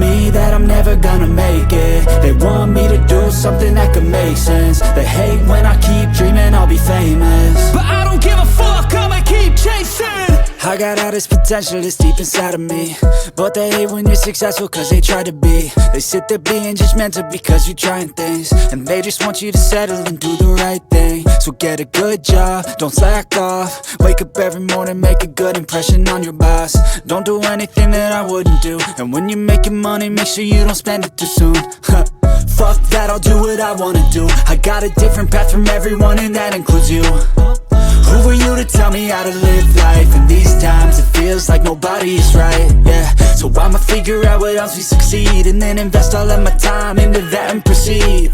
me that I'm never gonna make it. They want me to do something that could make sense. They hate when I keep dreaming I'll be famous, but I don't give a fuck, I'ma keep chasing. I got all this potential that's deep inside of me, but they hate when you're successful cause they try to be. They sit there being judgmental because you're trying things, and they just want you to settle and do the right thing. So get a good job, don't slack off. Wake up every morning, make a good impression on your boss. Don't do anything that I wouldn't do, and when you're making money, make sure you don't spend it too soon. Fuck that, I'll do what I wanna do. I got a different path from everyone, and that includes you. Who are you to tell me how to live life? In these times it feels like nobody is right, yeah. So I'ma figure out what else we succeed, and then invest all of my time into that and proceed.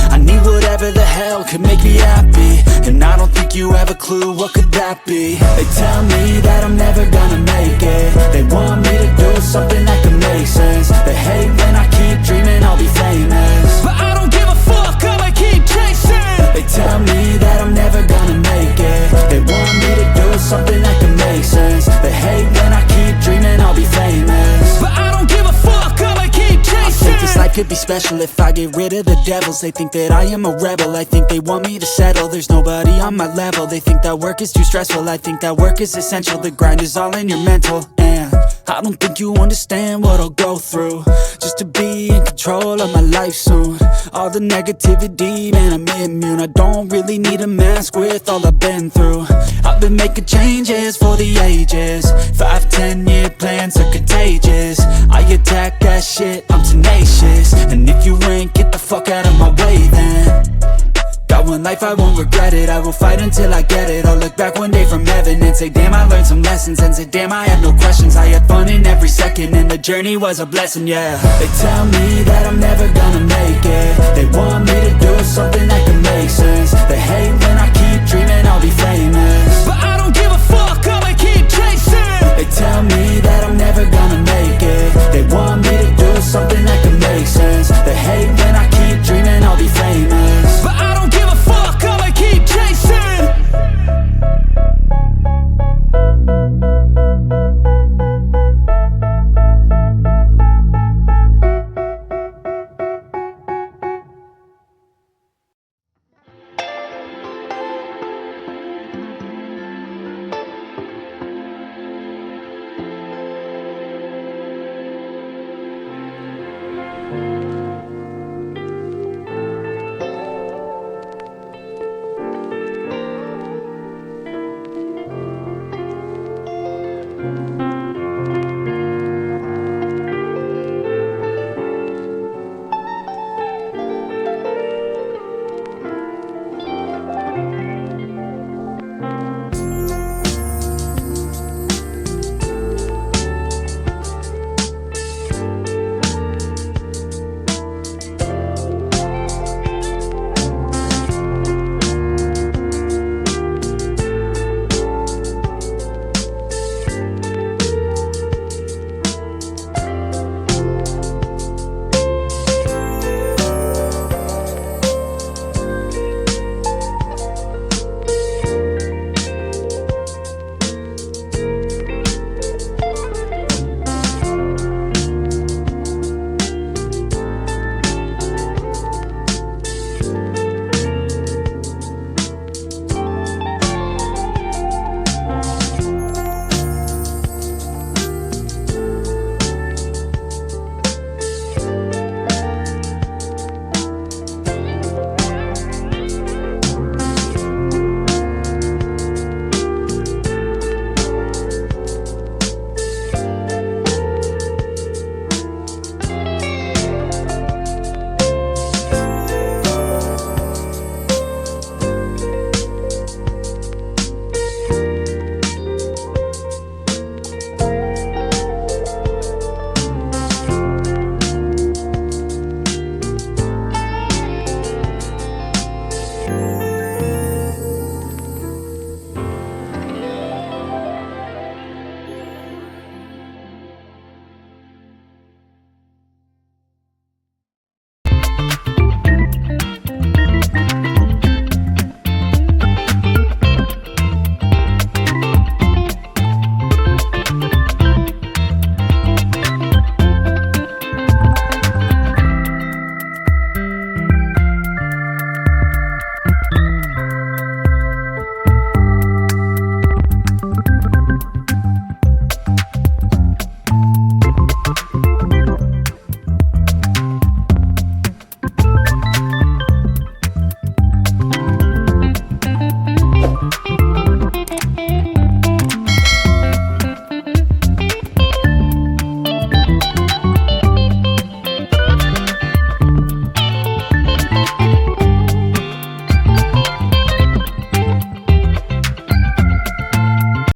I need whatever the hell could make me happy, and I don't think you have a clue what could that be. They tell me that I'm never gonna make it. They want me to do something that could make sense. They hate when I keep dreaming I'll be famous, but I don't give a fuck, I'ma keep chasing. They tell me that I'm never gonna make it. They want me to do something that can make sense. They hate when I keep dreaming I'll be famous, but I don't give a fuck, I'ma keep chasing. I think this life could be special if I get rid of the devils. They think that I am a rebel, I think they want me to settle. There's nobody on my level, they think that work is too stressful. I think that work is essential, the grind is all in your mental. And I don't think you understand what I'll go through just to be in control of my life soon. All the negativity, man, I'm immune. I don't really need a mask with all I've been through. I've been making changes for the ages. 5-10 year plans are contagious. I attack that shit, I'm tenacious. And if you ain't, get the fuck out of my way then. Got one life, I won't regret it. I will fight until I get it. I'll look back one day from heaven and say, damn, I learned some lessons. And say, damn, I had no questions. I had fun in every second, and the journey was a blessing, yeah. They tell me that I'm never gonna make it. They want me to do something that can make sense.